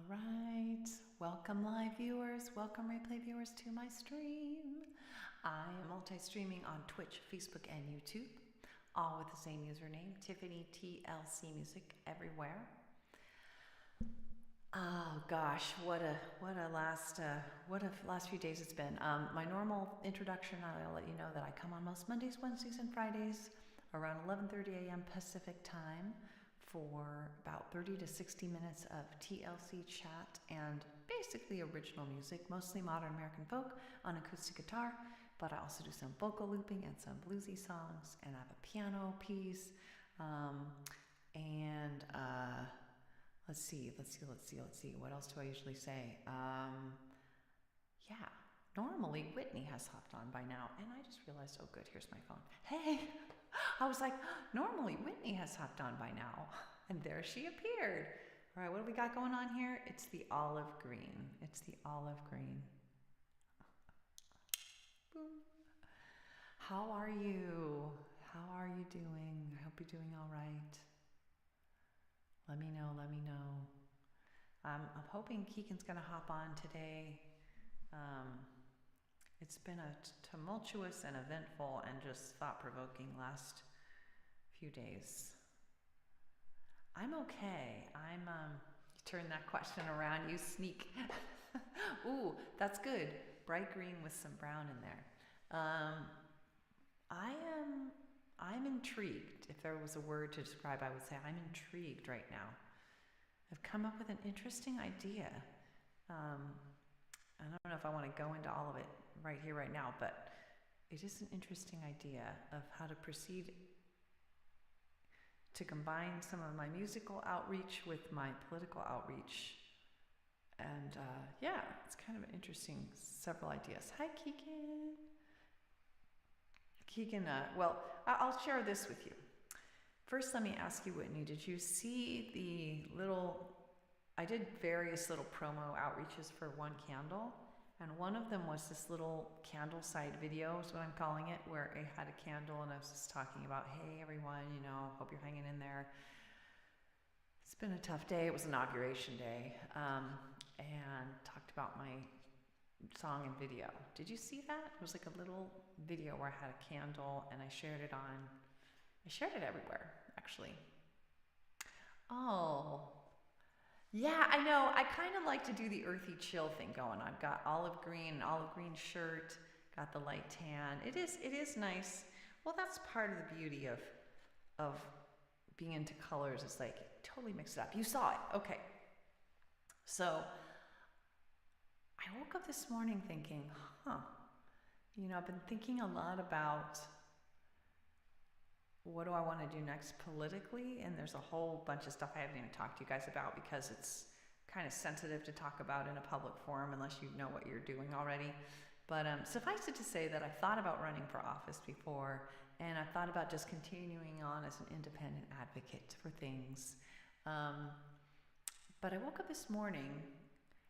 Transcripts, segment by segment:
right, welcome live viewers, welcome replay viewers to my stream. I am multi-streaming on Twitch, Facebook, and YouTube, all with the same username, TiffanyTLCMusic, everywhere. Oh gosh, what a last few days it's been. My normal introduction, I'll let you know that I come on most Mondays, Wednesdays, and Fridays around 11:30 a.m. Pacific time for about 30 to 60 minutes of TLC chat and basically original music, mostly modern American folk on acoustic guitar, but I also do some vocal looping and some bluesy songs, and I have a piano piece, Let's see. What else do I usually say? Yeah, normally Whitney has hopped on by now, and I just realized, oh good, here's my phone. Hey, I was like, normally Whitney has hopped on by now, and there she appeared. All right, what do we got going on here? It's the olive green. It's the olive green. Boom. How are you? How are you doing? I hope you're doing all right. Let me know. I'm hoping Keegan's going to hop on today. It's been a tumultuous and eventful and just thought-provoking last few days. I'm okay. Turn that question around, you sneak. Ooh, that's good. Bright green with some brown in there. I'm intrigued. If there was a word to describe, I would say I'm intrigued right now. I've come up with an interesting idea. I don't know if I want to go into all of it right here, right now, but it is an interesting idea of how to proceed to combine some of my musical outreach with my political outreach. And yeah, it's kind of an interesting several ideas. Hi, Keegan. Well, I'll share this with you. First, let me ask you, Whitney, did you see I did various little promo outreaches for One Candle, and one of them was this little candle side video is what I'm calling it, where I had a candle and I was just talking about, hey everyone, hope you're hanging in there. It's been a tough day. It was inauguration day, and talked about my song and video. Did you see that? It was like a little video where I had a candle and I shared it everywhere, actually. Oh, yeah, I know. I kind of like to do the earthy chill thing going. I've got olive green shirt, got the light tan. It is nice. Well, that's part of the beauty of being into colors. It's like totally mix it up. You saw it. Okay. So I woke up this morning thinking, I've been thinking a lot about what do I want to do next politically, and there's a whole bunch of stuff I haven't even talked to you guys about because it's kind of sensitive to talk about in a public forum unless you know what you're doing already. But suffice it to say that I've thought about running for office before, and I've thought about just continuing on as an independent advocate for things. But I woke up this morning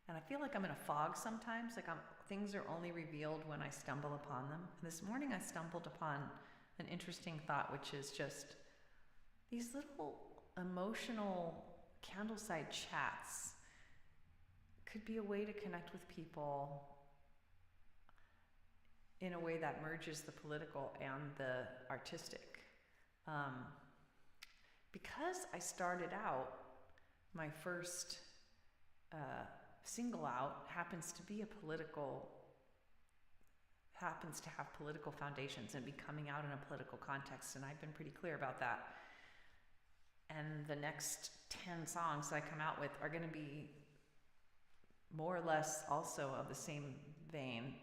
and I feel like I'm in a fog sometimes, like things are only revealed when I stumble upon them. And this morning I stumbled upon an interesting thought, which is just these little emotional candleside chats could be a way to connect with people in a way that merges the political and the artistic. Because I started out, my first single out happens to have political foundations and be coming out in a political context, and I've been pretty clear about that. And the next 10 songs I come out with are going to be more or less also of the same vein,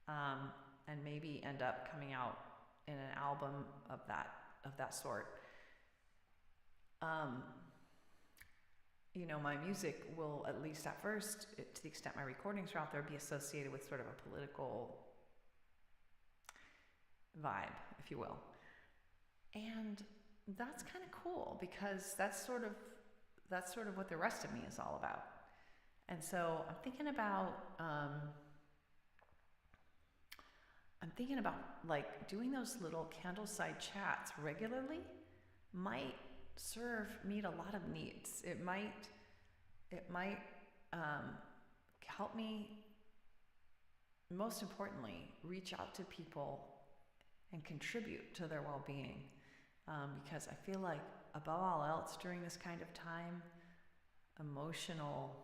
and maybe end up coming out in an album of that sort. My music will, at least at first, to the extent my recordings are out there, be associated with sort of a political vibe, if you will. And that's kind of cool because that's sort of what the rest of me is all about. And so I'm thinking about like doing those little candleside chats regularly might meet a lot of needs. It might help me, most importantly, reach out to people and contribute to their well-being. Because I feel like above all else during this kind of time, emotional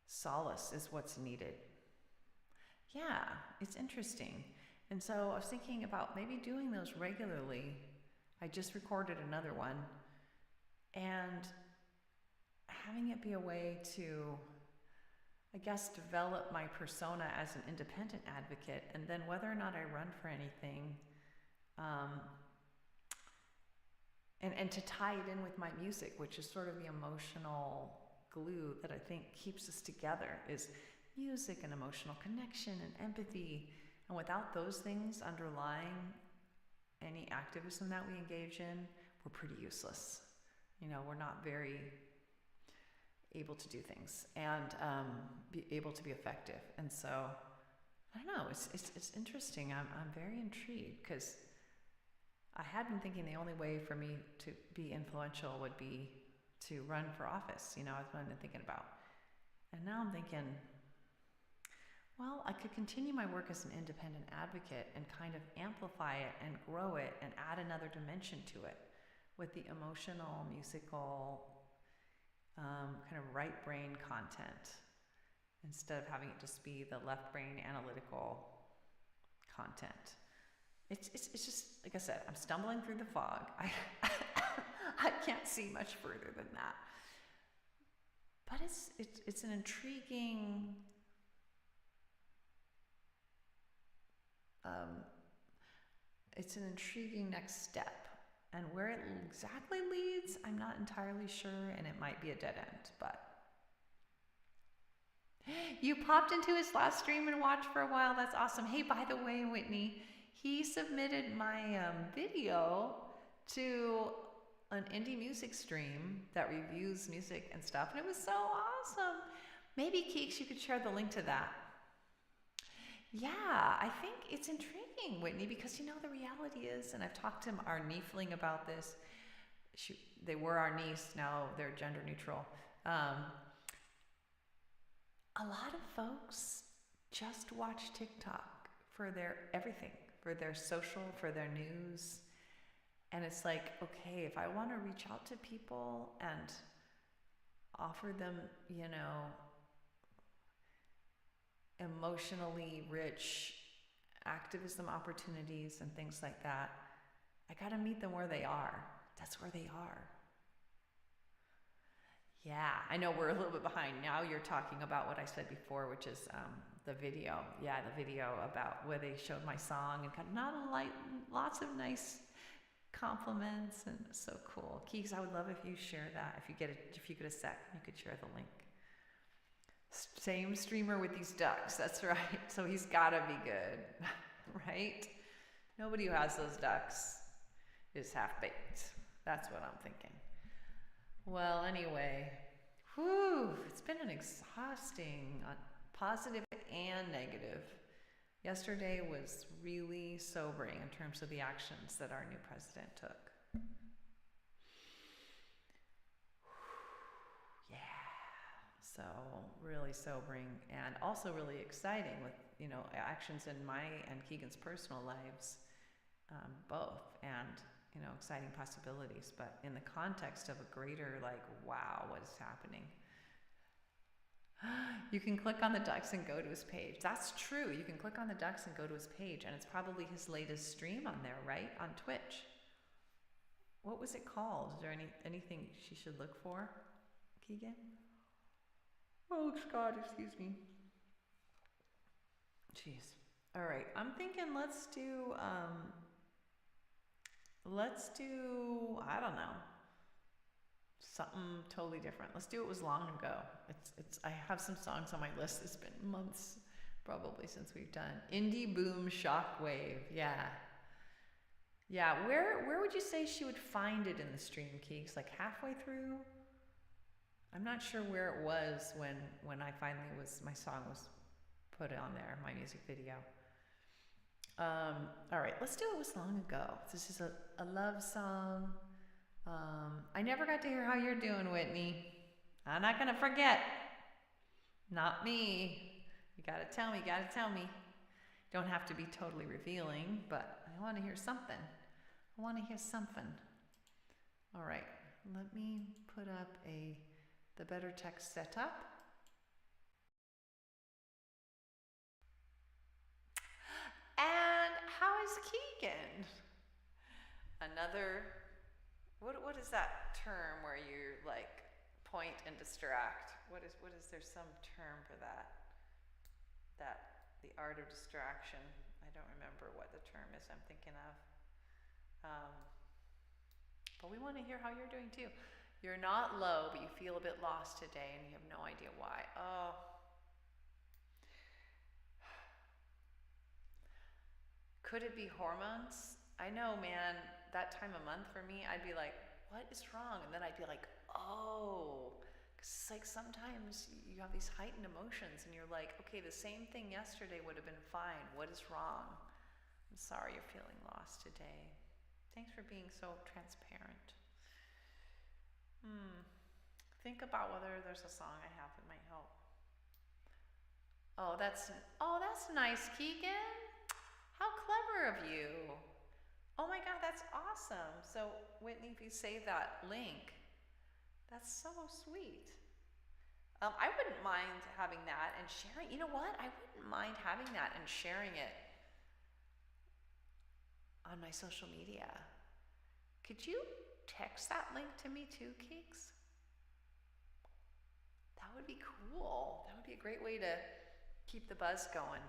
solace is what's needed. Yeah, it's interesting. And so I was thinking about maybe doing those regularly. I just recorded another one, and having it be a way to, I guess, develop my persona as an independent advocate, and then whether or not I run for anything, and to tie it in with my music, which is sort of the emotional glue that I think keeps us together, is music and emotional connection and empathy. And without those things underlying any activism that we engage in, we're pretty useless. We're not very able to do things and be able to be effective. And so, I don't know, it's interesting. I'm very intrigued, because I had been thinking the only way for me to be influential would be to run for office. That's what I've been thinking about. And now I'm thinking, well, I could continue my work as an independent advocate and kind of amplify it and grow it and add another dimension to it with the emotional, musical, kind of right brain content, instead of having it just be the left brain analytical content. It's just, like I said, I'm stumbling through the fog. I can't see much further than that. But it's an intriguing next step. And where it exactly leads, I'm not entirely sure, and it might be a dead end, but you popped into his last stream and watched for a while. That's awesome. Hey, by the way, Whitney, he submitted my video to an indie music stream that reviews music and stuff, and it was so awesome. Maybe, Keeks, you could share the link to that. Yeah, I think it's intriguing, Whitney, because the reality is, and I've talked to our niefling about this. They were our niece, now they're gender neutral. A lot of folks just watch TikTok for their everything, for their social, for their news. And it's like, okay, if I want to reach out to people and offer them, emotionally rich activism opportunities and things like that, I got to meet them where they are. That's where they are. Yeah, I know we're a little bit behind. Now you're talking about what I said before, which is the video. Yeah, the video about where they showed my song and got lots of nice compliments, and so cool. Keeks, I would love if you share that. If you get a sec, you could share the link. Same streamer with these ducks. That's right. So he's gotta be good, right? Nobody who has those ducks is half-baked. That's what I'm thinking. Well, anyway, it's been an exhausting, positive and negative. Yesterday was really sobering in terms of the actions that our new president took. So really sobering, and also really exciting with, actions in my and Keegan's personal lives, both, and, exciting possibilities, but in the context of a greater, wow, what is happening? You can click on the ducks and go to his page. That's true. You can click on the ducks and go to his page, and it's probably his latest stream on there, right? On Twitch. What was it called? Is there anything she should look for, Keegan? Oh, Scott, excuse me. Jeez. All right, I'm thinking let's do, I don't know, something totally different. Let's do It Was Long Ago. I have some songs on my list. It's been months, probably, since we've done. Indie Boom Shockwave, yeah. Yeah, where would you say she would find it in the stream, Keeks? Halfway through? I'm not sure where it was when I finally my song was put on there, my music video. All right, let's do It Was Long Ago. This is a love song. I never got to hear how you're doing, Whitney. I'm not gonna forget. Not me. You gotta tell me, Don't have to be totally revealing, but I wanna hear something. All right, let me put up the Better Text setup. And how is Keegan? Another, what is that term where you like point and distract? What is there some term for that? The art of distraction. I don't remember what the term is I'm thinking of. But we want to hear how you're doing too. You're not low, but you feel a bit lost today and you have no idea why. Oh. Could it be hormones? I know, man, that time of month for me, I'd be like, what is wrong? And then I'd be like, oh. Because it's like sometimes you have these heightened emotions and you're like, okay, the same thing yesterday would have been fine. What is wrong? I'm sorry you're feeling lost today. Thanks for being so transparent. Think about whether there's a song I have that might help. Oh, that's nice, Keegan. How clever of you. Oh my God, that's awesome. So Whitney, if you save that link, that's so sweet. I wouldn't mind having that and sharing. You know what? I wouldn't mind having that and sharing it on my social media. Could you text that link to me too, Keeks? That would be cool. That would be a great way to keep the buzz going.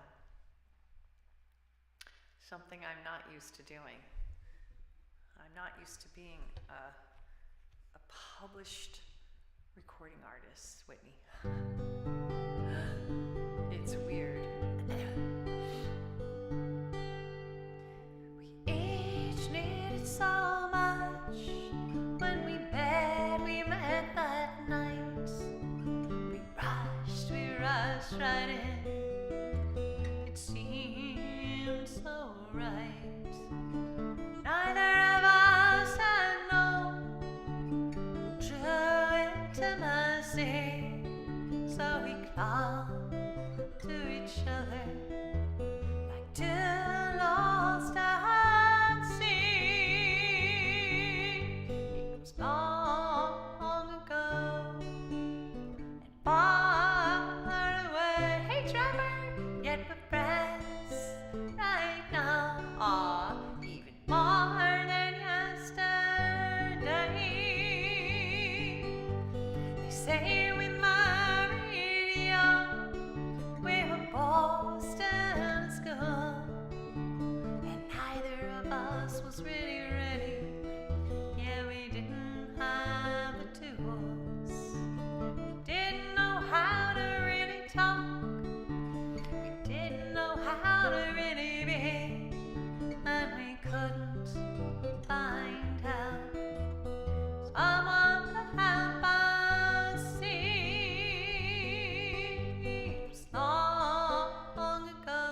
Something I'm not used to doing. I'm not used to being a published recording artist, Whitney. It's weird. We each needed so much. When we met that night. We rushed right in. It seemed so right. Neither of us had known true intimacy, so we clung to each other like two lost at sea. It was long ago and far away. Hey, Trevor, yet we're friends right now. Aw, even more than yesterday. They say we married young. We were both still in school, and neither of us was really ready. Yeah, we didn't have the tools. We didn't know how to really talk. We didn't know how to really be, and we couldn't find help. Someone to help us see. It was long ago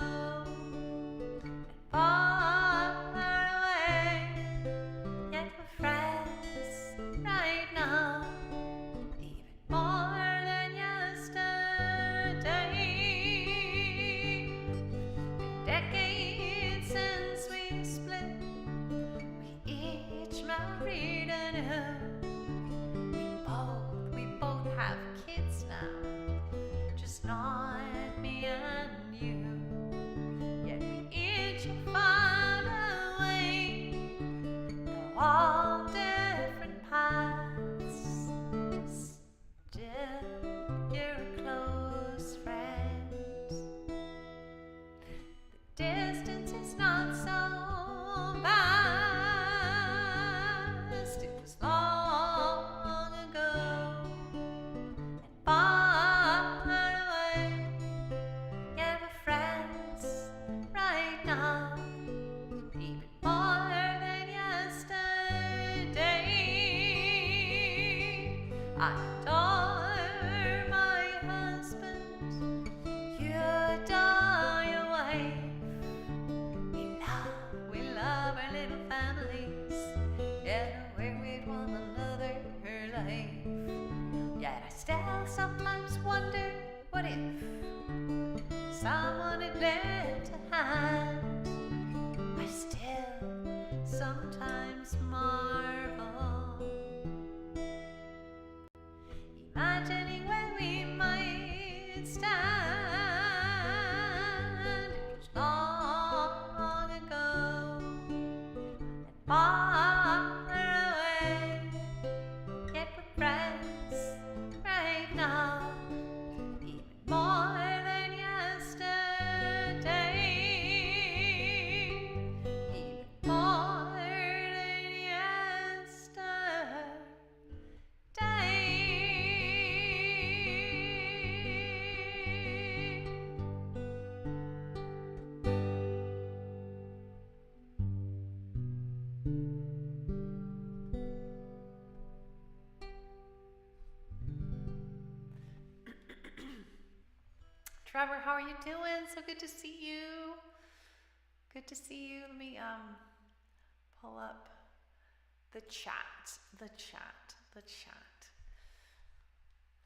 and far away, yet we're friends right now, even more than yesterday. Been decades since we split. We each married anew. We both have kids now, just not me and you. Yet we each found a way, go all different paths. Still, you're a close friend. The distance is not so vast. It was long ago and far away. Yeah, we're friends right now, even more than yesterday. I adore my husband. You adore your wife. We love our little families. Yeah, we're with one another her life. Yet I stand someone had lent a hand. I still sometimes marvel, imagining when we might stand. It was long ago and far away, yet we're friends right now, even more than yesterday, even more than yesterday. Trevor, how are you doing? So good to see you. Good to see you. Let me pull up the chat.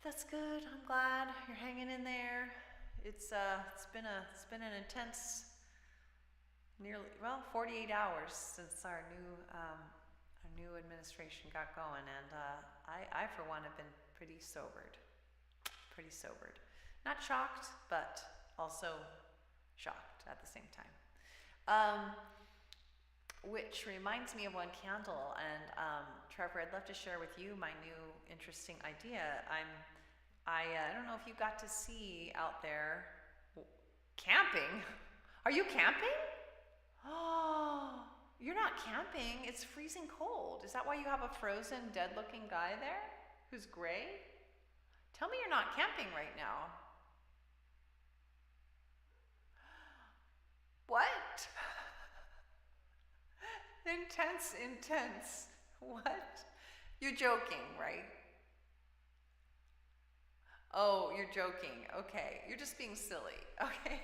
That's good. I'm glad you're hanging in there. It's been an intense, nearly 48 hours since our new administration got going, and I for one have been pretty sobered. Not shocked, but also shocked at the same time. Which reminds me of One Candle, and Trevor, I'd love to share with you my new interesting idea. I don't know if you got to see out there camping. Are you camping? Oh, you're not camping. It's freezing cold. Is that why you have a frozen, dead-looking guy there who's gray? Tell me you're not camping right now. What? Intense. What? You're joking, right? Oh, you're joking. Okay. You're just being silly. Okay.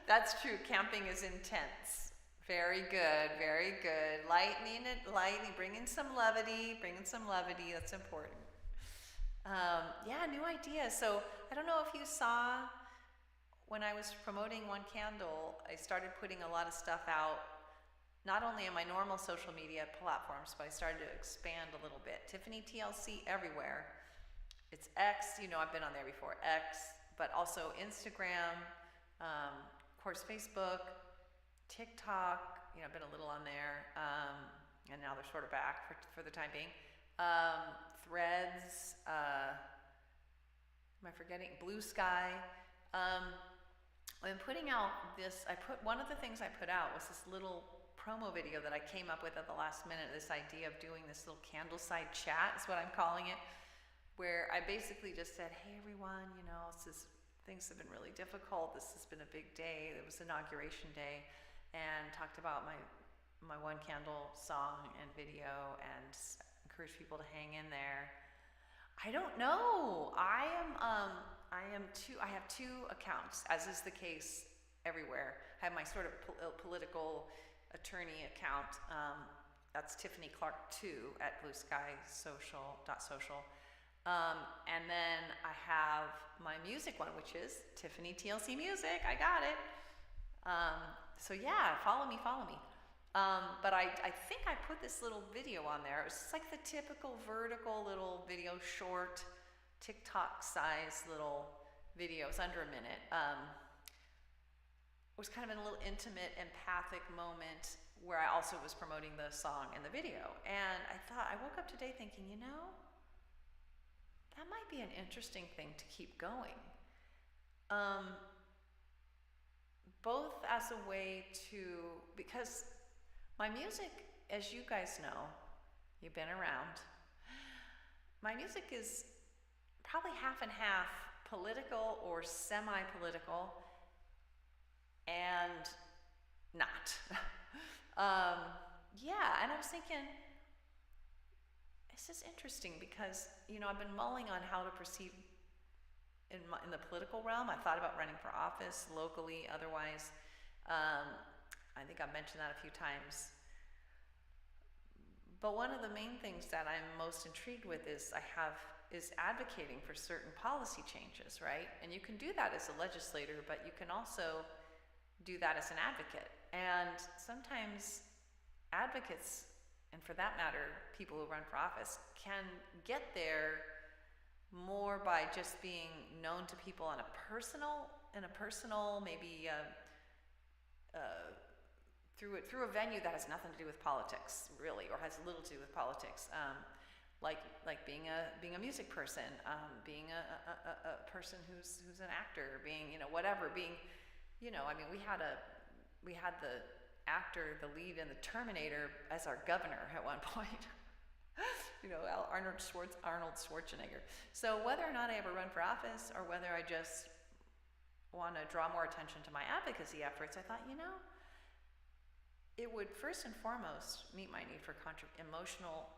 That's true. Camping is intense. Very good. Lightening, bringing some levity. That's important. Yeah, new idea. So I don't know if you saw, when I was promoting One Candle, I started putting a lot of stuff out, not only on my normal social media platforms, but I started to expand a little bit. TiffanyTLC everywhere. It's X, I've been on there before, X, but also Instagram, of course Facebook, TikTok, I've been a little on there, and now they're sort of back for the time being. Threads, am I forgetting? Blue Sky. I'm putting out this, one of the things I put out was this little promo video that I came up with at the last minute, this idea of doing this little candleside chat is what I'm calling it, where I basically just said, hey everyone, things have been really difficult. This has been a big day. It was Inauguration Day, and talked about my One Candle song and video, and encourage people to hang in there. I don't know. I have two accounts, as is the case everywhere. I have my sort of political attorney account. That's Tiffany Clark 2 at blueskysocial.social. And then I have my music one, which is TiffanyTLCMusic. I got it. So yeah, follow me. But I think I put this little video on there. It was just like the typical vertical little video, short, TikTok size little video. It was under a minute. It was kind of in a little intimate, empathic moment where I also was promoting the song and the video. And I woke up today thinking, that might be an interesting thing to keep going. Both as a way because my music, as you guys know, you've been around, my music is probably half and half political or semi-political and not. And I was thinking, this is interesting because, I've been mulling on how to proceed in the political realm. I thought about running for office locally, otherwise. I think I've mentioned that a few times. But one of the main things that I'm most intrigued with is advocating for certain policy changes, right? And you can do that as a legislator, but you can also do that as an advocate. And sometimes advocates, and for that matter, people who run for office, can get there more by just being known to people in a personal, maybe through a venue that has nothing to do with politics, really, or has little to do with politics. Like being a music person, being a person who's an actor, being whatever, being I mean we had the actor, the lead in the Terminator as our governor at one point. Arnold Schwarzenegger. So whether or not I ever run for office, or whether I just want to draw more attention to my advocacy efforts, I thought it would first and foremost meet my need for emotional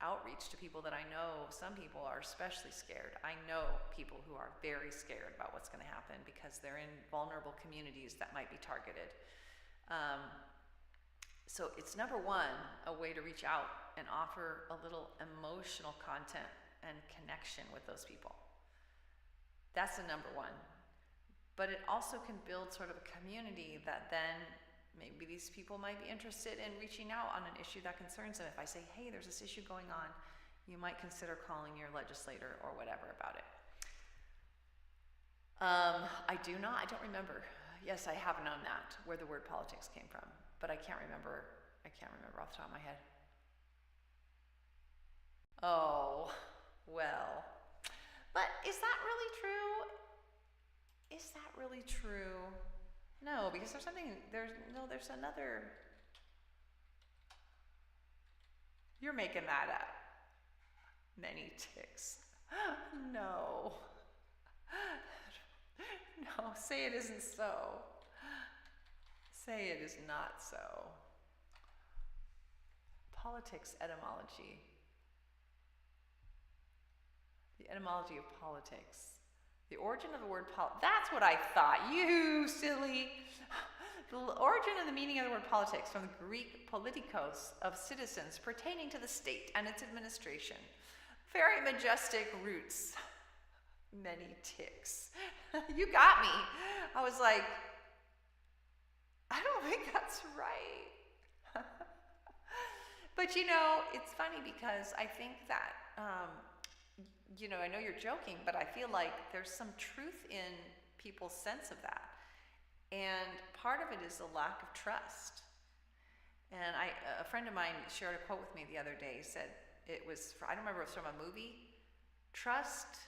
outreach to people that I know. Some people are especially scared. I know people who are very scared about what's going to happen because they're in vulnerable communities that might be targeted. So it's number one, a way to reach out and offer a little emotional content and connection with those people. That's the number one. But it also can build sort of a community that then maybe these people might be interested in reaching out on an issue that concerns them. If I say, hey, there's this issue going on, you might consider calling your legislator or whatever about it. I don't remember. Yes, I have known that, where the word politics came from, but I can't remember off the top of my head. Oh, well. But is that really true? Is that really true? No, because there's another. You're making that up. Many ticks. No. No, say it isn't so. Say it is not so. Politics etymology. The etymology of politics. The origin of the word that's what I thought, you silly. The origin and the meaning of the word politics, from the Greek politikos, of citizens, pertaining to the state and its administration. Very majestic roots. Many ticks. You got me. I was like, I don't think that's right. But it's funny because I think that I know you're joking, but I feel like there's some truth in people's sense of that. And part of it is a lack of trust. And a friend of mine shared a quote with me the other day. He said, I don't remember if it was from a movie. Trust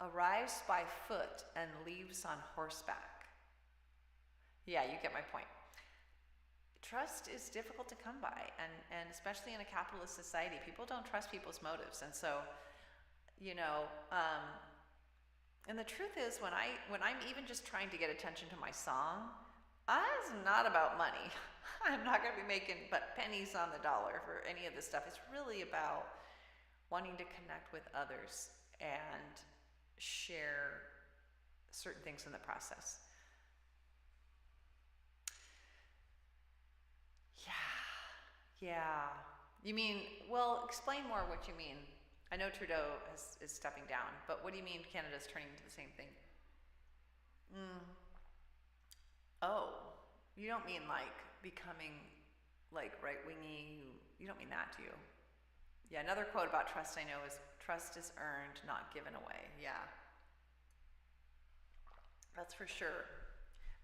arrives by foot and leaves on horseback. Yeah, you get my point. Trust is difficult to come by, and especially in a capitalist society, people don't trust people's motives. And so, and the truth is, when I'm even just trying to get attention to my song, it's not about money. I'm not going to be making but pennies on the dollar for any of this stuff. It's really about wanting to connect with others and share certain things in the process. Yeah. You mean, explain more what you mean. I know Trudeau is stepping down, but what do you mean Canada's turning into the same thing? Oh, you don't mean like becoming like right-wingy. You don't mean that, do you? Yeah, another quote about trust I know is, trust is earned, not given away. Yeah. That's for sure.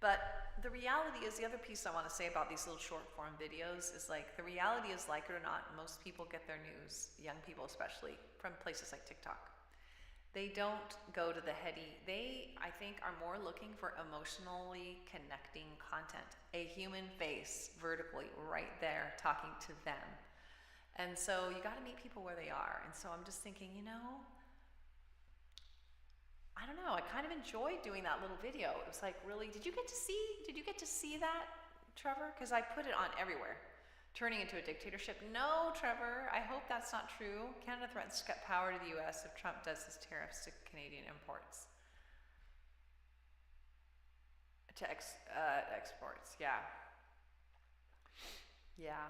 But the reality is, the other piece I want to say about these little short form videos is, like, the reality is, like it or not, most people get their news, young people especially, from places like TikTok. They don't go to the heady. They, I think, are more looking for emotionally connecting content. A human face vertically right there talking to them. And so you got to meet people where they are. And so I'm just thinking, I don't know, I kind of enjoyed doing that little video. It was like, really, did you get to see that, Trevor? Because I put it on everywhere. Turning into a dictatorship. No, Trevor, I hope that's not true. Canada threatens to cut power to the U.S. if Trump does his tariffs to Canadian imports. To exports, yeah. Yeah.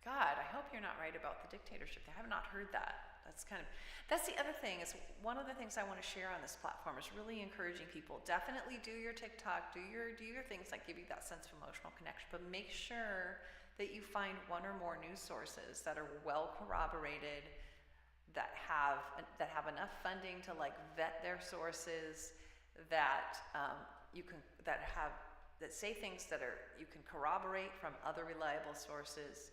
God, I hope you're not right about the dictatorship. I have not heard that. That's the other thing, is one of the things I want to share on this platform is really encouraging people. Definitely do your TikTok, do your things that give you that sense of emotional connection, but make sure that you find one or more news sources that are well corroborated, that have enough funding to like vet their sources, that that say things that you can corroborate from other reliable sources.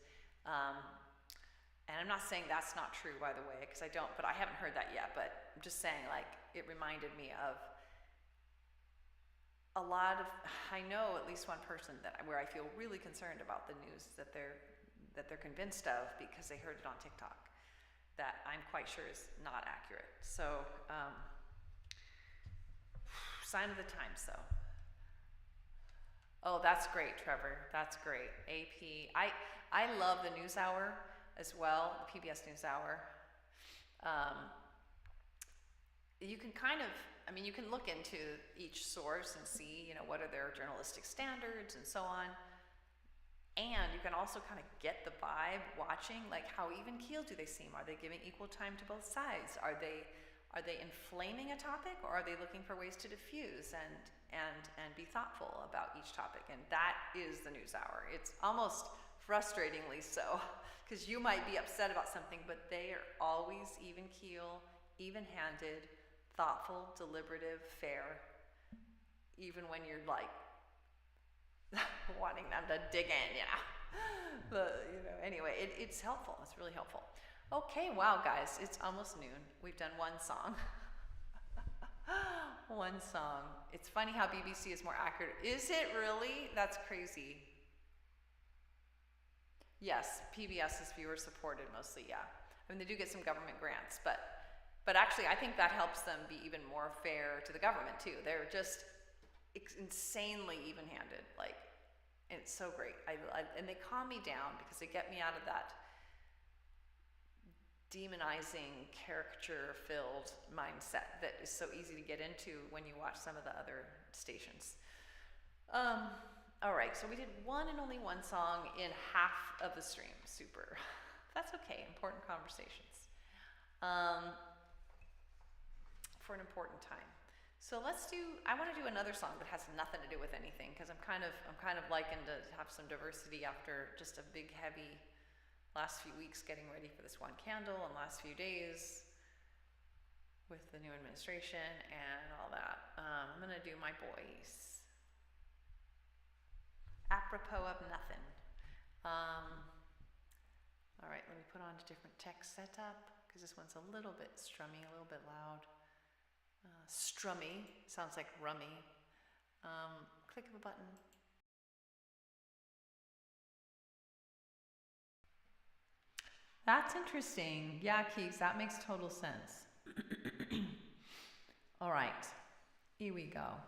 And I'm not saying that's not true, by the way, because I haven't heard that yet, but I'm just saying, like, it reminded me of I know at least one person where I feel really concerned about the news that they're convinced of because they heard it on TikTok, that I'm quite sure is not accurate. So, sign of the times, though. Oh, that's great, Trevor. That's great. AP. I love the NewsHour as well, the PBS NewsHour. You can you can look into each source and see, what are their journalistic standards and so on. And you can also kind of get the vibe watching, like how even keeled do they seem? Are they giving equal time to both sides? Are they inflaming a topic, or are they looking for ways to diffuse and be thoughtful about each topic? And that is the NewsHour. It's almost frustratingly so, because you might be upset about something, but they are always even keel, even-handed, thoughtful, deliberative, fair, even when you're like wanting them to dig in, Anyway, it's helpful. It's really helpful. Okay, wow, guys, it's almost noon. We've done one song. One song. It's funny how BBC is more accurate. Is it really? That's crazy. Yes, PBS is viewer supported mostly, yeah. I mean, they do get some government grants, but actually I think that helps them be even more fair to the government too. They're just insanely even-handed, like, and it's so great. And they calm me down because they get me out of that demonizing, caricature-filled mindset that is so easy to get into when you watch some of the other stations. All right, so we did one and only one song in half of the stream. Super. That's okay. Important conversations for an important time. So I want to do another song that has nothing to do with anything, because I'm kind of liking to have some diversity after just a big, heavy last few weeks getting ready for this one candle, and last few days with the new administration and all that. I'm going to do My Boys. Apropos of nothing. All right, let me put on a different tech setup, because this one's a little bit strummy, a little bit loud. Strummy, sounds like rummy. Click of a button. That's interesting. Yeah, Keeks, that makes total sense. All right, here we go.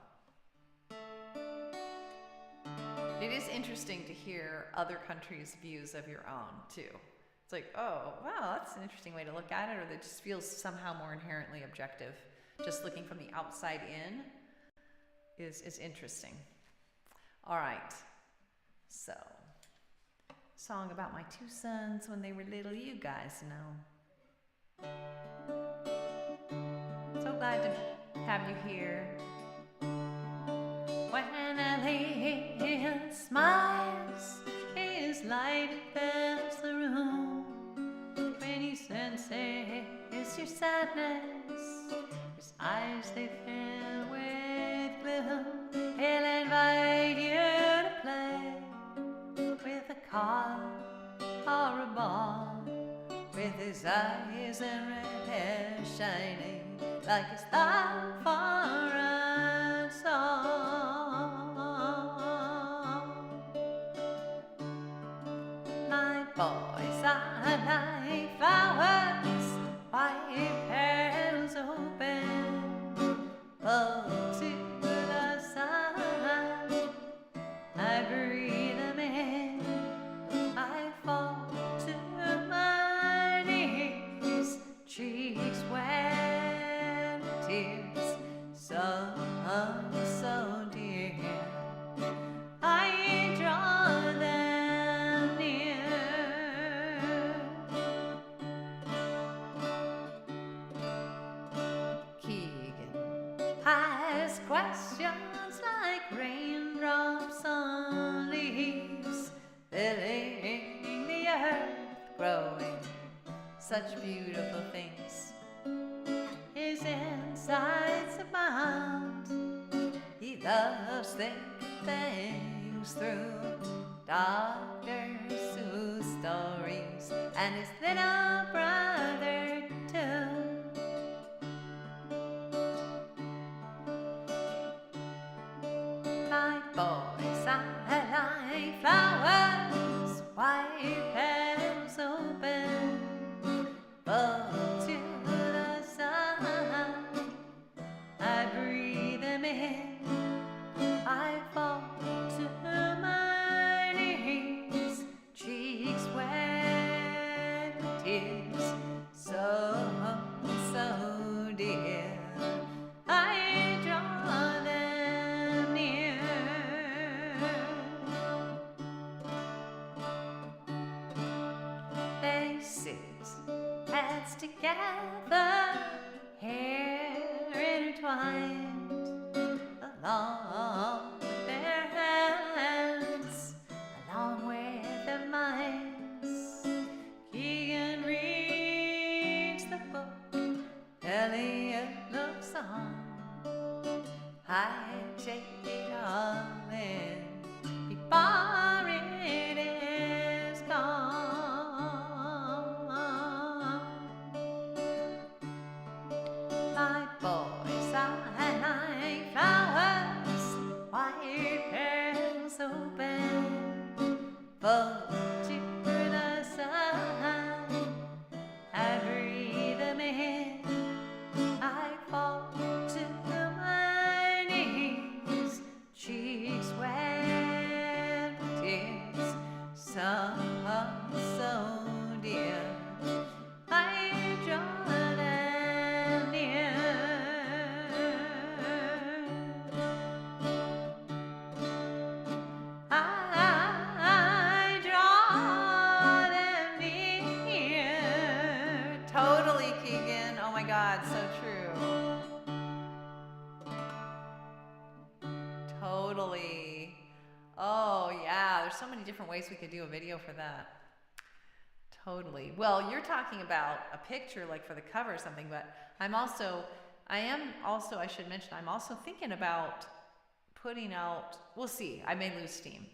It is interesting to hear other countries' views of your own, too. It's like, oh, wow, that's an interesting way to look at it, or that just feels somehow more inherently objective. Just looking from the outside in is interesting. All right, so, song about my two sons when they were little, you guys know. So glad to have you here. When Ellie smiles, his light fills the room. When he senses your sadness, his eyes they fill with gloom. He'll invite you to play with a car or a ball, with his eyes and red hair shining like his love for a song. My boys are like flowers, white petals open, fall to the sun. I breathe them in, I fall to my knees, cheeks wet, tears so dear. I draw them near. such beautiful things. His insides abound. He loves thinking things through. Doctors who stories and his little brother too. My boys, I like flowers, white petals open, full to the sun. I breathe them in, I fall to my knees, cheeks wet with tears, so, so dear. I draw them near. They sit heads together, hair intertwined, along with their hands, along with their minds. Keegan reads the book, Elliot looks on. I take it all in before it is gone. My boys, I like flowers, white petals open, full to the sun. I breathe them in, I fall to my knees, cheeks wet with tears, so, so dear. I draw them near. I draw them near. Totally, Keegan. Oh my God, so true. Totally. Oh yeah, there's so many different ways we could do a video for that. Totally. Well, you're talking about a picture like for the cover or something, but I should mention, I'm also thinking about putting out, we'll see, I may lose steam,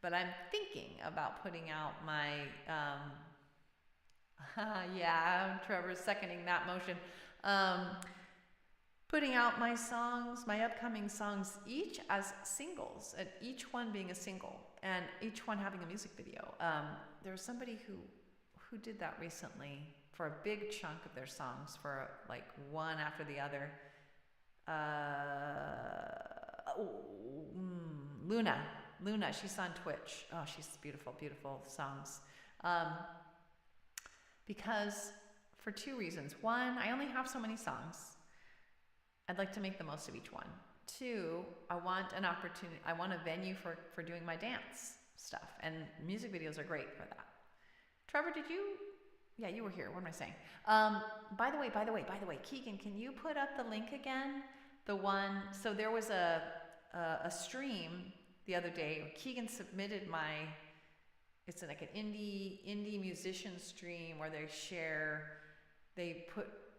but I'm thinking about putting out my, yeah, Trevor's seconding that motion, putting out my songs, my upcoming songs, each as singles, and each one being a single, and each one having a music video. There was somebody who did that recently for a big chunk of their songs, for like one after the other. Luna, she's on Twitch. Oh, she's beautiful, beautiful songs. Because for two reasons. One, I only have so many songs. I'd like to make the most of each one. Two, I want an opportunity, I want a venue for doing my dance stuff, and music videos are great for that. Trevor, yeah, you were here, what am I saying? By the way, Keegan, can you put up the link again? The one, so there was a stream the other day, Keegan submitted it's like an indie musician stream where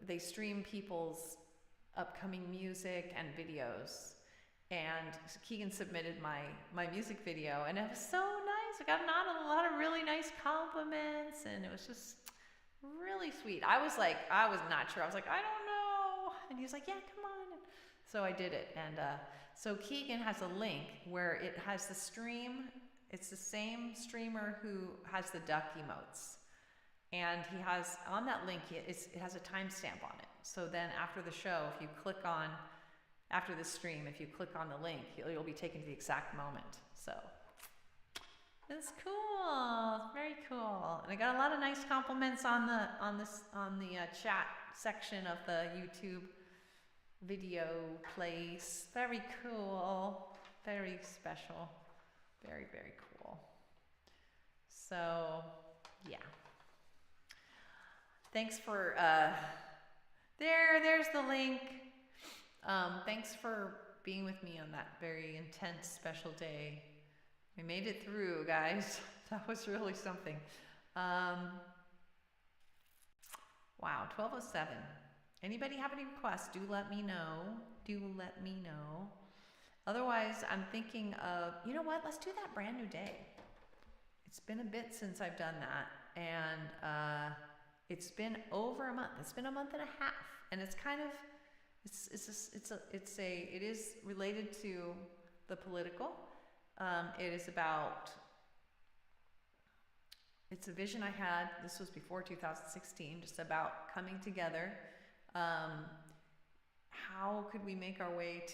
they stream people's upcoming music and videos, and Keegan submitted my music video, and it was so nice. I got a lot of really nice compliments, and it was just really sweet. I was not sure. I was like, I don't know, and he was like, yeah, come on. So I did it, and so Keegan has a link where it has the stream. It's the same streamer who has the duck emotes, and he has on that link, it has a timestamp on it. So then after the show, after the stream, if you click on the link, you'll be taken to the exact moment. So it's cool, it's very cool. And I got a lot of nice compliments on the chat section of the YouTube video place. Very cool, very special, very, very cool. So yeah, thanks for there's the link. Thanks for being with me on that very intense special day. We made it through, guys. That was really something. Wow, 12:07. Anybody have any requests? Do let me know. Do let me know. Otherwise, I'm thinking of, you know what? Let's do that Brand New Day. It's been a bit since I've done that, and it's been over a month. It's been a month and a half, and it's kind of, it is related to the political. It is about, it's a vision I had. This was before 2016, just about coming together. How could we make our way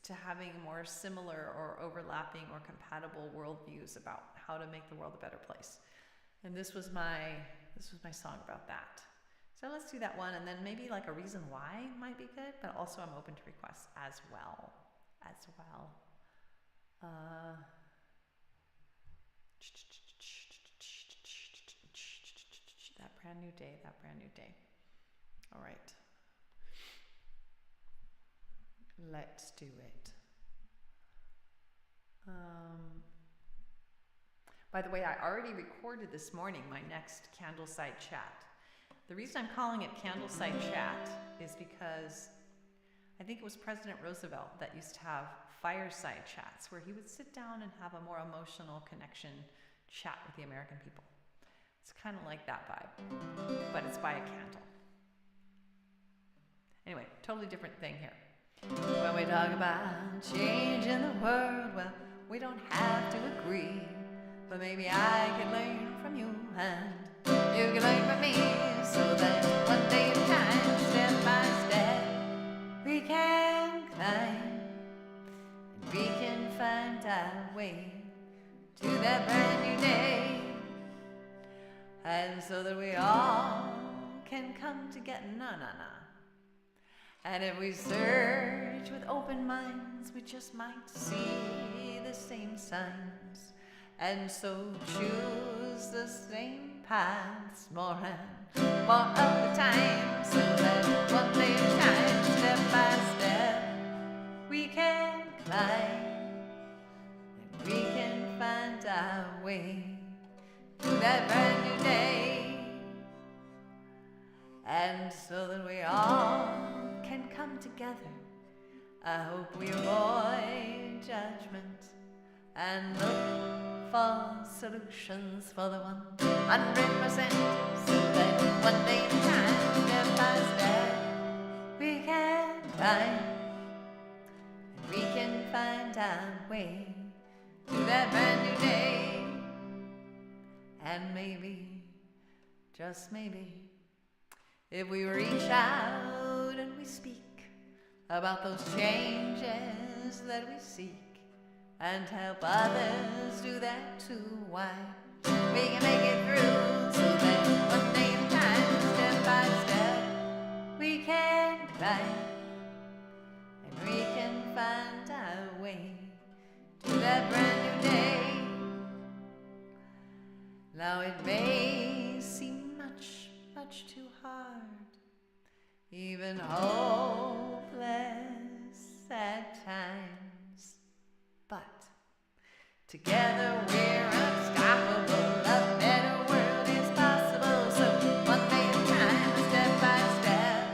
to having more similar or overlapping or compatible worldviews about how to make the world a better place? And this was my song about that. So let's do that one, and then maybe like a reason why might be good, but also I'm open to requests as well. That brand new day. All right. Let's do it. By the way, I already recorded this morning my next Candleside Chat. The reason I'm calling it Candleside Chat is because I think it was President Roosevelt that used to have fireside chats where he would sit down and have a more emotional connection chat with the American people. It's kind of like that vibe, but it's by a candle. Anyway, totally different thing here. When we talk about changing the world, well, we don't have to agree, but maybe I can learn from you and you can learn from me, so that one day at a time, step by step, we can climb and we can find our way to that brand new day, and so that we all can come together. And if we search with open minds, we just might see the same signs, and so choose the same paths more and more of the time, so that one day at a time, step by step, we can climb and we can find our way to that brand new day, and so that we all can come together. I hope we avoid judgment and look for solutions for the 100%, so that one day at a time, step by step, we can climb and we can find our way to that brand new day, and maybe, just maybe, if we reach out and we speak about those changes that we seek and help others do that too, why, we can make it through, so that one day at a time, step by step, we can climb and we can find our way to that brand new day. Now it may seem much too hard, even hopeless at times, but together we're unstoppable. A better world is possible, so one day at a time, step by step,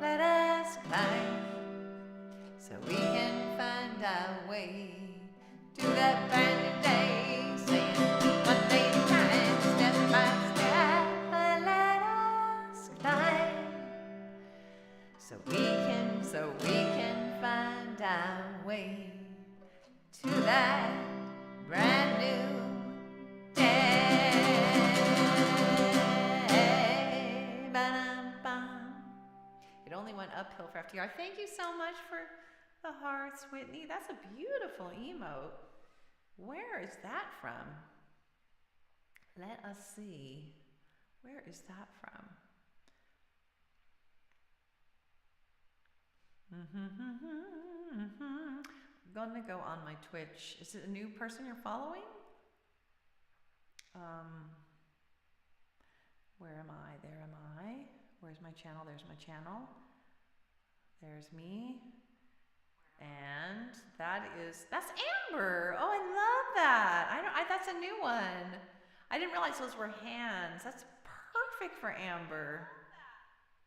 let us climb, so we can find our way to that brand new day, saying one day at a time, step by step, let us climb, so we can find our way to that brand new day. Ba-dum-bum. It only went uphill for FTR. Thank you so much for the hearts, Whitney. That's a beautiful emote. Where is that from? Let us see. Where is that from? I'm gonna go on my Twitch. Is it a new person you're following? Where am I? There am I. Where's my channel? There's my channel. There's me. And that's Amber. Oh, I love that. That's a new one. I didn't realize those were hands. That's perfect for Amber.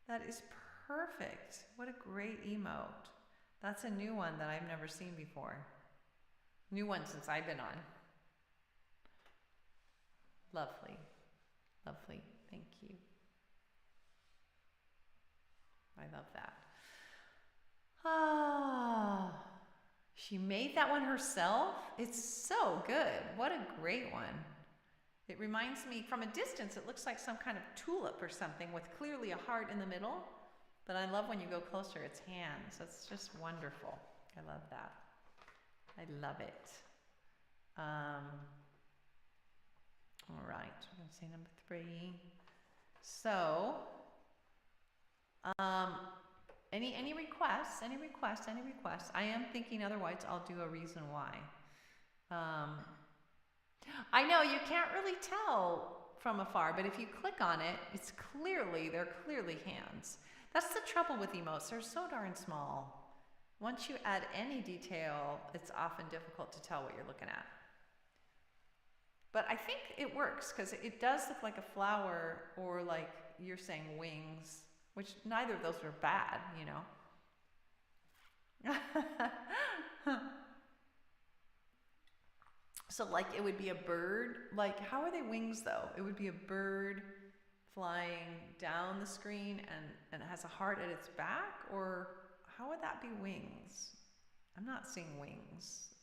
That is perfect. What a great emote. That's a new one that I've never seen before. New one since I've been on. Lovely. Lovely. Thank you. I love that. Ah, she made that one herself? It's so good. What a great one. It reminds me, from a distance, it looks like some kind of tulip or something with clearly a heart in the middle. But I love when you go closer, it's hands. It's just wonderful. I love that. I love it. All right, we're going to say number 3. So, any requests? Any requests? Any requests? I am thinking otherwise I'll do a reason why. I know you can't really tell from afar, but if you click on it, they're clearly hands. That's the trouble with emotes. They're so darn small. Once you add any detail, it's often difficult to tell what you're looking at. But I think it works because it does look like a flower, or like you're saying wings, which neither of those are bad, you know. So like it would be a bird. Like, how are they wings though? It would be a bird flying down the screen and it has a heart at its back, or how would that be wings? I'm not seeing wings.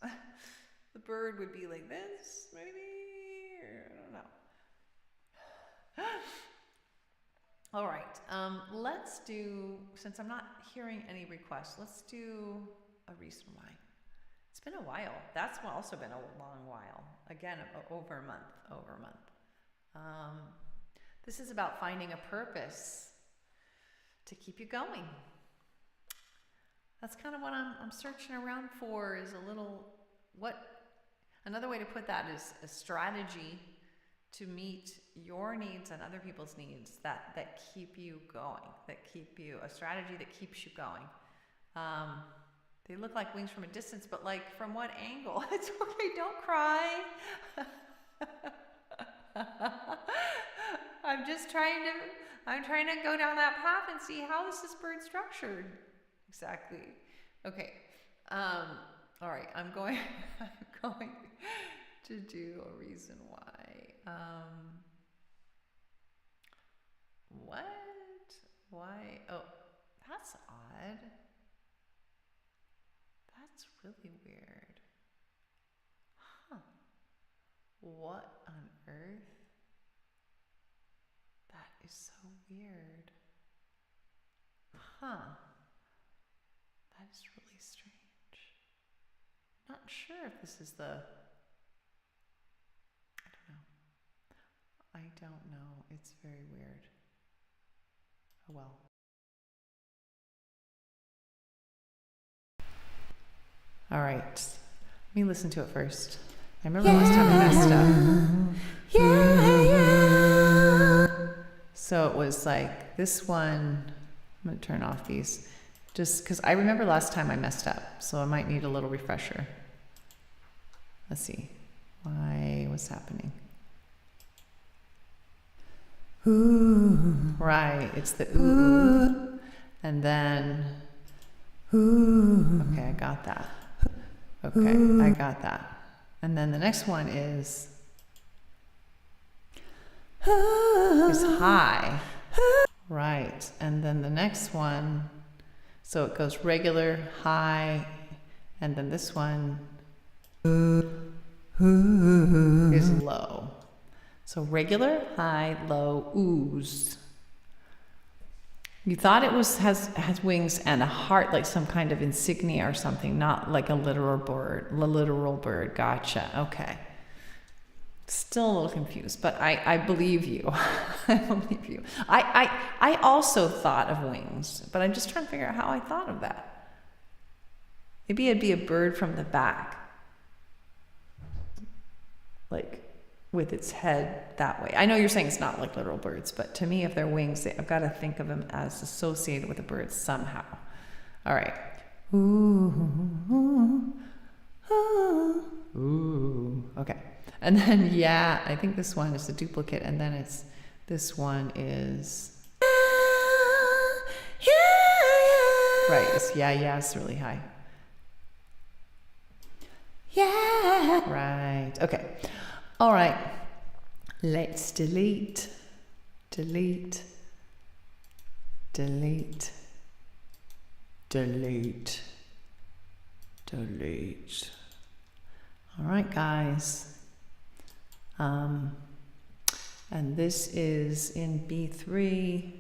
The bird would be like this, maybe, or I don't know. All right, let's do, since I'm not hearing any requests, let's do a reason why. It's been a while. That's also been a long while. Again, over a month. This is about finding a purpose to keep you going. That's kind of what I'm searching around for, is another way to put that is a strategy to meet your needs and other people's needs that keep you going, a strategy that keeps you going. They look like wings from a distance, but like from what angle? It's okay, don't cry. I'm trying to go down that path and see how is this bird structured exactly. Okay. All right, I'm going to do a reason why. What? Why? Oh, that's odd. That's really weird. Huh. What on earth? That is so weird. Huh. That is really strange. Not sure if this is the... I don't know. It's very weird. Oh well. All right. Let me listen to it first. I remember last time I messed up. So it was like this one. I'm going to turn off these just because I remember last time I messed up. So I might need a little refresher. Let's see. What's happening? Ooh. Right. It's the ooh. And then ooh. Okay, I got that. Okay, I got that. And then the next one is high. Right. And then the next one, so it goes regular, high, and then this one is low. So regular, high, low, ooze. You thought it has wings and a heart, like some kind of insignia or something, not like a literal bird. Gotcha. Okay. Still a little confused, but I believe you. I believe you. I also thought of wings, but I'm just trying to figure out how I thought of that. Maybe it'd be a bird from the back, like with its head that way. I know you're saying it's not like literal birds, but to me, if they're wings, I've got to think of them as associated with a bird somehow. All right. Ooh, ooh, ooh, ooh. Okay. And then, yeah, I think this one is the duplicate, and then this one is Right, it's yeah is really high. Yeah. Right, okay. All right. Let's delete. Delete. Delete. Delete. Delete. All right, guys. And this is in B3.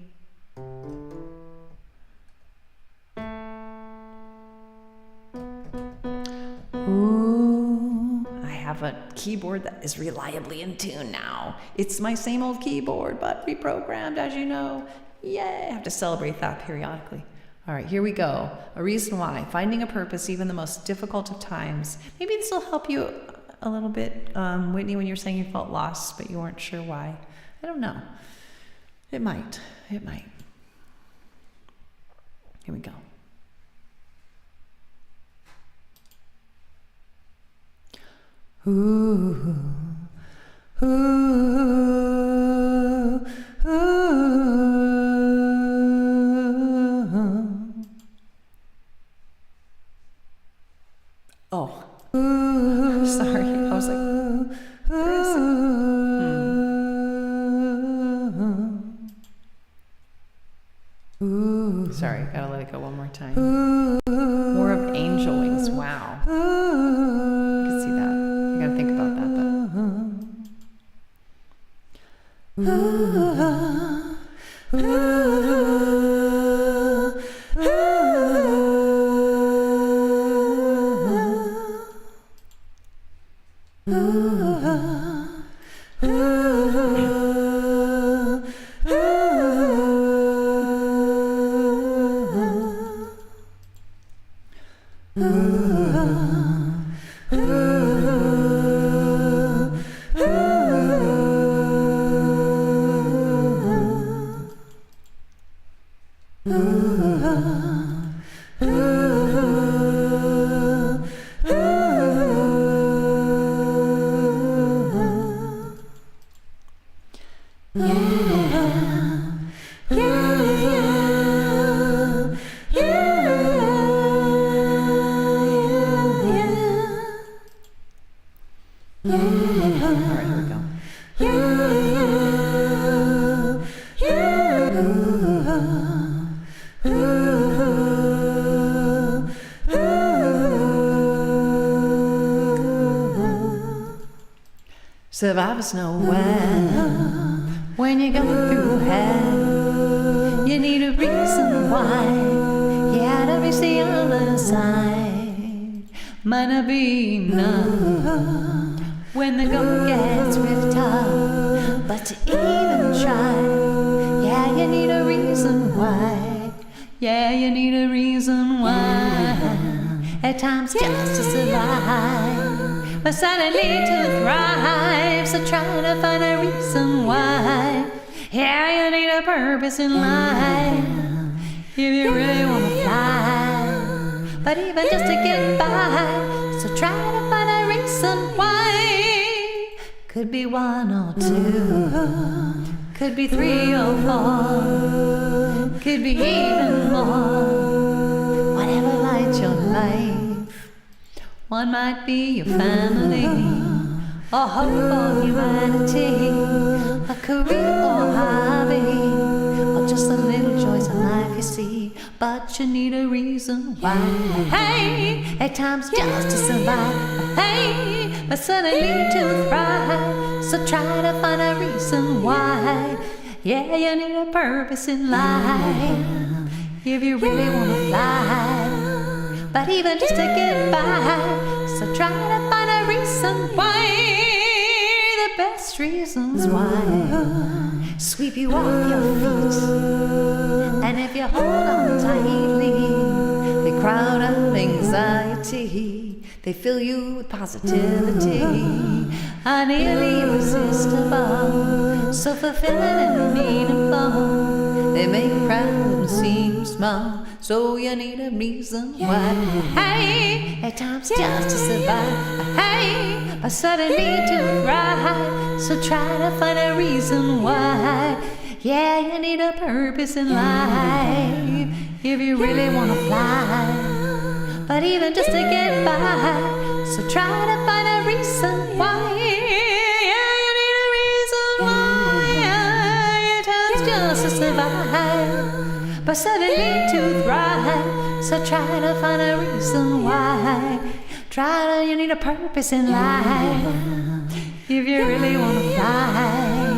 Ooh, I have a keyboard that is reliably in tune now. It's my same old keyboard, but reprogrammed, as you know. Yay, I have to celebrate that periodically. All right, here we go. A reason why. Finding a purpose, even the most difficult of times. Maybe this will help you a little bit, Whitney, when you're saying you felt lost, but you weren't sure why. I don't know. It might. It might. Here we go. Ooh, ooh, ooh. Oh, sorry. I was like, where is it? Sorry, gotta let it go one more time. More of angel wings. Wow. You can see that. You gotta think about that, Survivors know when you're going through hell, you need a reason why. You had to reach the other side. Might not be enough when the going gets real tough, but to even try, yeah, you need a reason why. Yeah, you need a reason why. At times just to survive, but suddenly to thrive. So try to find a reason why. Yeah, you need a purpose in life if you really want to fly. But even just to get by, so try to find a reason why. Could be one or two, could be 3 or 4, could be even more. Whatever lights your life. One might be your family, or hope for humanity, a career or hobby, or just the little joys of life you see. But you need a reason why. Hey, at times just to survive. Hey, but suddenly to thrive. So try to find a reason why. Yeah, you need a purpose in life if you really want to fly. But even just to get by, so try to find a reason why. The best reasons why sweep you off your feet, and if you hold on tightly, they crowd out anxiety. They fill you with positivity, are nearly irresistible, so fulfilling and meaningful. They make problems seem small. So you need a reason why. Hey, at times just to survive. Hey, but suddenly to thrive. So try to find a reason why. Yeah, you need a purpose in life if you really want to fly. But even just to get by, so try to find a reason why. Yeah, you need a reason why. Time's just to survive, but 17 to thrive. So try to find a reason why. You need a purpose in life if you really want to fly.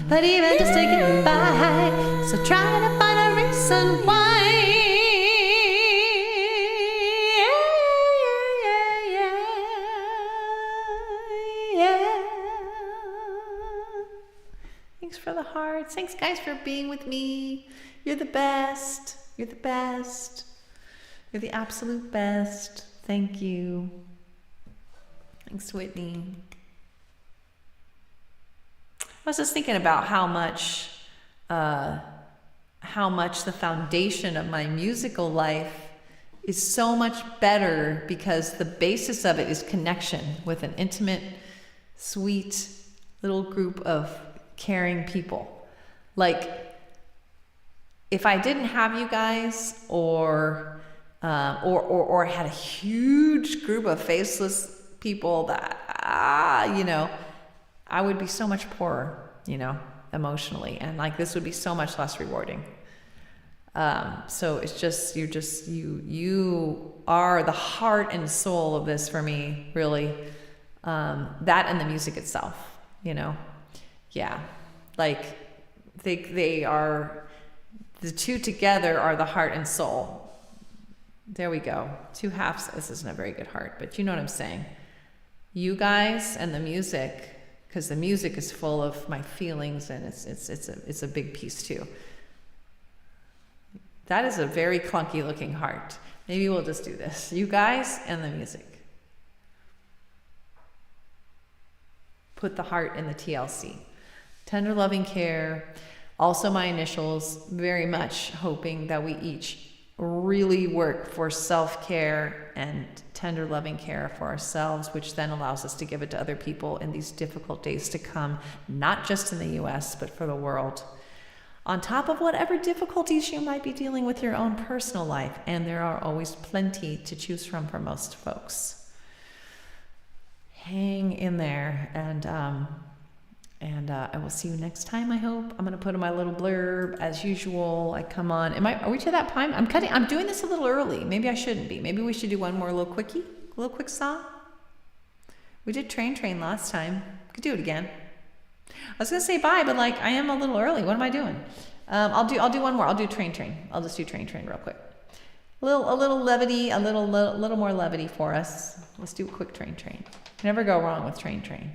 But even just to get by, so try to find a reason why. Yeah. Thanks for the hearts. Thanks, guys, for being with me. You're the best. You're the best. You're the absolute best. Thank you. Thanks, Whitney. I was just thinking about how much the foundation of my musical life is so much better because the basis of it is connection with an intimate, sweet little group of caring people. Like, if I didn't have you guys, or had a huge group of faceless people that, I would be so much poorer, emotionally. And like, this would be so much less rewarding. So it's just, you are the heart and soul of this for me, really. That and the music itself, yeah. Like they are, the two together are the heart and soul. There we go. Two halves. This isn't a very good heart, but you know what I'm saying. You guys and the music, because the music is full of my feelings, and it's a big piece too. That is a very clunky looking heart. Maybe we'll just do this. You guys and the music. Put the heart in the TLC. Tender loving care. Also my initials, very much hoping that we each really work for self-care and tender loving care for ourselves, which then allows us to give it to other people in these difficult days to come, not just in the US, but for the world. On top of whatever difficulties you might be dealing with your own personal life, and there are always plenty to choose from for most folks. Hang in there, and I will see you next time, I hope. I'm going to put in my little blurb as usual. I come on. Are we to that time? I'm doing this a little early. Maybe I shouldn't be. Maybe we should do one more little quickie, a little quick song. We did Train last time. Could do it again. I was going to say bye, but like, I am a little early. What am I doing? I'll do one more. I'll do Train. I'll just do Train real quick. A little levity, a little more levity for us. Let's do a quick Train. Never go wrong with Train.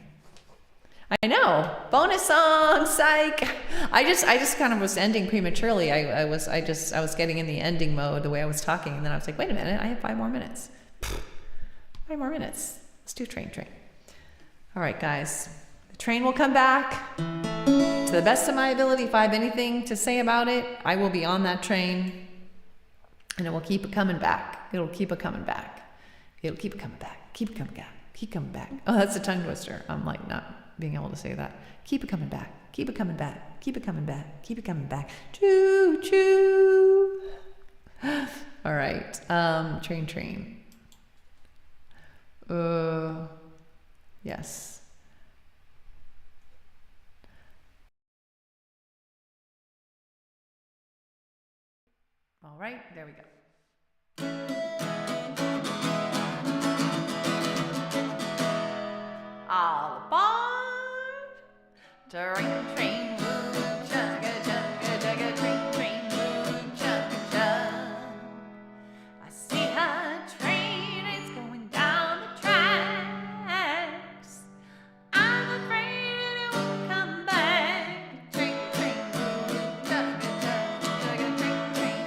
I know. Bonus song, psych. I just kind of was ending prematurely. I was getting in the ending mode the way I was talking, and then I was like, wait a minute, I have 5 more minutes. 5 more minutes. Let's do Train. All right, guys. The train will come back. To the best of my ability, if I have anything to say about it, I will be on that train, and it will keep it coming back. It'll keep it coming back. It'll keep it coming back. Keep it coming back. Keep coming back. Oh, that's a tongue twister. I'm like not being able to say that. Keep it coming back. Keep it coming back. Keep it coming back. Keep it coming back. Choo choo. All right. Train. Yes. All right, there we go. All aboard! Train, chugga, chugga, chugga, train, chugga, chugga. I see a train, it's going down the tracks. I'm afraid it won't come back. Train, chugga, chugga, train,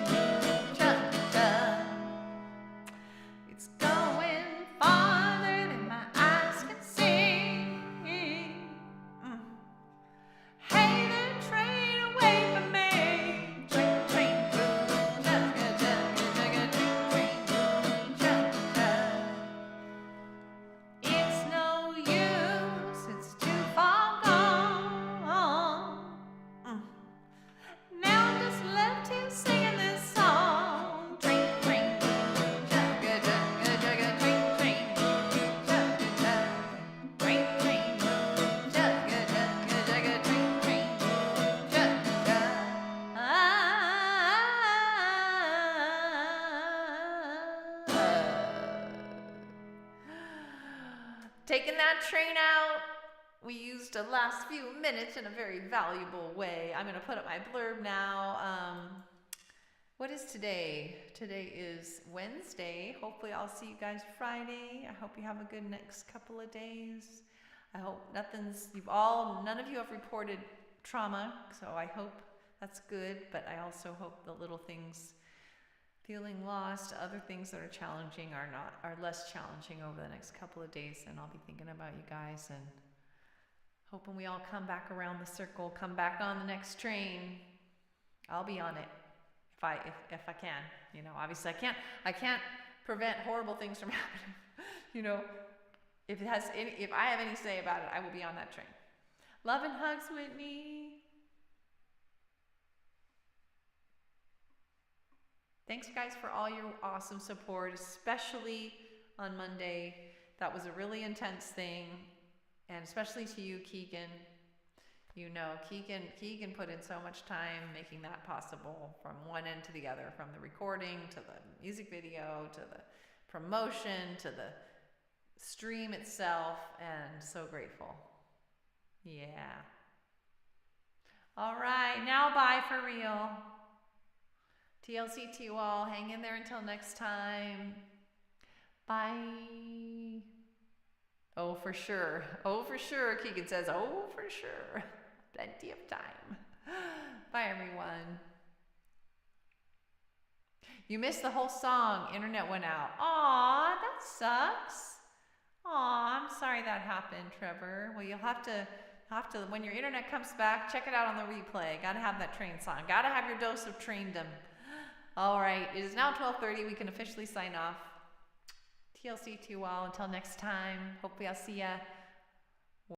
chugga. It's going farther than my eyes can see. Hey, taking that train out. We used the last few minutes in a very valuable way. I'm going to put up my blurb now. What is today? Today is Wednesday. Hopefully I'll see you guys Friday. I hope you have a good next couple of days. I hope none of you have reported trauma, so I hope that's good, but I also hope the little things, feeling lost, other things that are challenging are less challenging over the next couple of days, and I'll be thinking about you guys and hoping we all come back around the circle, come back on the next train. I'll be on it if I can. You know, obviously I can't prevent horrible things from happening. You know, if I have any say about it, I will be on that train. Love and hugs, Whitney. Thanks, guys, for all your awesome support, especially on Monday. That was a really intense thing, and especially to you, Keegan. You know, Keegan put in so much time making that possible, from one end to the other, from the recording to the music video to the promotion to the stream itself, and so grateful. Yeah. All right, now bye for real. TLC to you all. Hang in there until next time. Bye. Oh, for sure. Oh, for sure. Keegan says, oh, for sure. Plenty of time. Bye, everyone. You missed the whole song. Internet went out. Aw, that sucks. Aw, I'm sorry that happened, Trevor. Well, you'll have to, when your internet comes back, check it out on the replay. Gotta have that train song. Gotta have your dose of traindom. All right, it is now 12:30. We can officially sign off. TLC to you all. Until next time. Hopefully I'll see ya